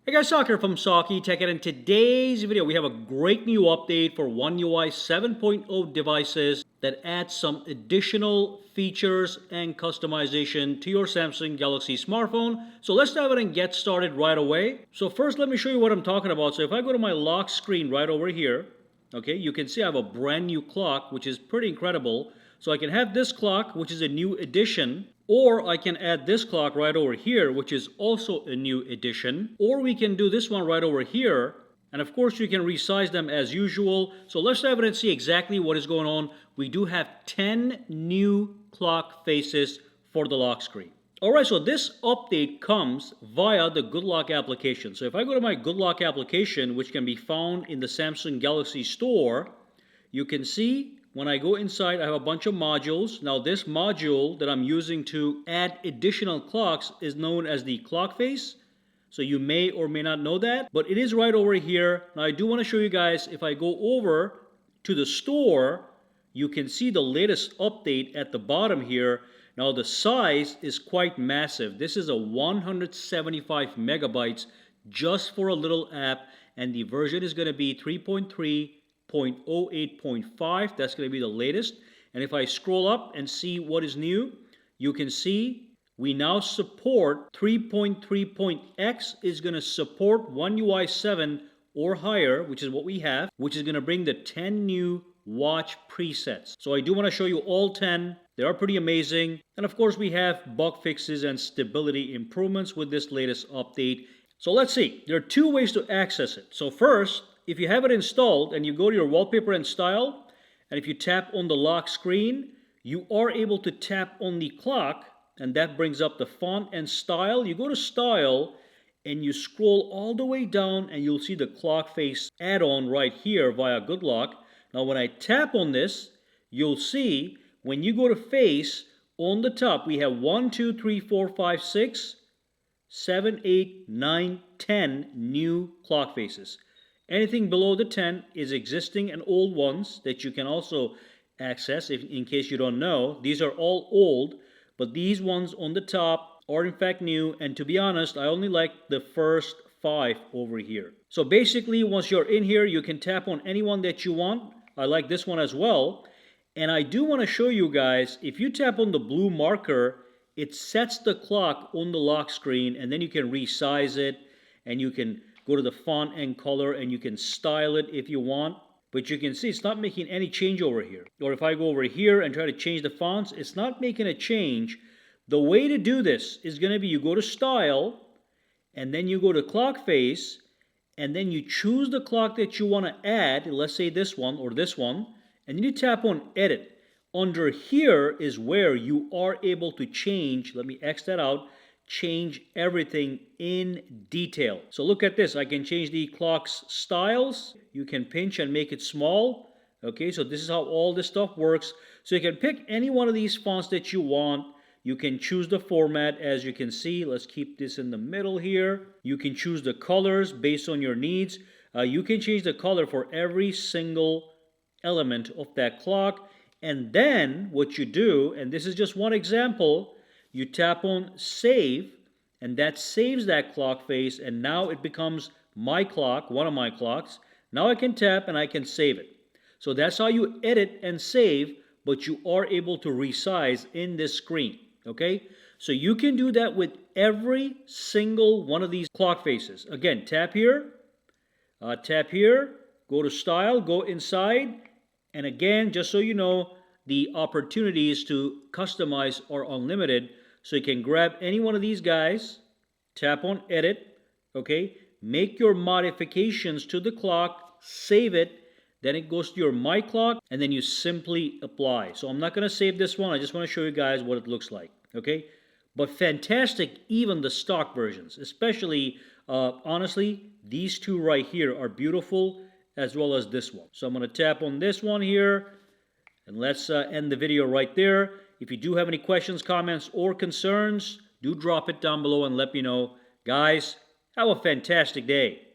Hey guys, Saki here from sakitech, and in today's video we have a great new update for One UI 7.0 devices that adds some additional features and customization to your Samsung Galaxy smartphone. So let's dive in and get started right away. So first let me show you what I'm talking about. So if I go to my lock screen right over here, okay, you can see I have a brand new clock, which is pretty incredible. So I can have this clock, which is a new addition, or I can add this clock right over here, which is also a new addition, or we can do this one right over here, and of course you can resize them as usual. So let's dive in and see exactly what is going on. We do have 10 new clock faces for the lock screen. Alright, so this update comes via the Good Lock application. So if I go to my Good Lock application, which can be found in the Samsung Galaxy store, you can see when I go inside, I have a bunch of modules. Now this module that I'm using to add additional clocks is known as the clock face. So you may or may not know that, but it is right over here. Now I do want to show you guys, if I go over to the store, you can see the latest update at the bottom here. Now the size is quite massive. This is a 175 megabytes just for a little app, and the version is going to be 3.3.08.5. That's going to be the latest. And if I scroll up and see what is new, you can see we now support 3.3.x is going to support One UI 7 or higher, which is what we have, which is going to bring the 10 new watch presets. So I do want to show you all 10. They are pretty amazing. And of course we have bug fixes and stability improvements with this latest update. So let's see. There are two ways to access it. So first, if you have it installed and you go to your wallpaper and style, and if you tap on the lock screen, you are able to tap on the clock, and that brings up the font and style. You go to style and you scroll all the way down and you'll see the clock face add-on right here via Good Lock. Now when I tap on this, you'll see when you go to face, on the top we have 1, 2, 3, 4, 5, 6, 7, 8, 9, 10 new clock faces. Anything below the 10 is existing and old ones that you can also access in case you don't know. These are all old, but these ones on the top are in fact new, and to be honest, I only like the first 5 over here. So basically, once you're in here, you can tap on any one that you want. I like this one as well. And I do want to show you guys, if you tap on the blue marker, it sets the clock on the lock screen, and then you can resize it, and you can go to the font and color, and you can style it if you want. But you can see it's not making any change over here. Or if I go over here and try to change the fonts, it's not making a change. The way to do this is going to be you go to style, and then you go to clock face, and then you choose the clock that you want to add. Let's say this one or this one, and then you tap on edit. Under here is where you are able to change, let me X that out, change everything in detail. So look at this, I can change the clock's styles. You can pinch and make it small. Okay, so this is how all this stuff works. So you can pick any one of these fonts that you want. You can choose the format, as you can see. Let's keep this in the middle here. You can choose the colors based on your needs. You can change the color for every single element of that clock. And then what you do, and this is just one example, you tap on save, and that saves that clock face, and now it becomes my clock, one of my clocks. Now I can tap and I can save it. So that's how you edit and save, but you are able to resize in this screen. Okay? So you can do that with every single one of these clock faces. Again, tap here, go to style, go inside, and again, just so you know, the opportunities to customize are unlimited. So you can grab any one of these guys, tap on edit, okay, make your modifications to the clock, save it, then it goes to your My Clock, and then you simply apply. So I'm not going to save this one, I just want to show you guys what it looks like, okay? But fantastic, even the stock versions, especially, honestly, these two right here are beautiful, as well as this one. So I'm going to tap on this one here, and let's end the video right there. If you do have any questions, comments, or concerns, do drop it down below and let me know. Guys, have a fantastic day.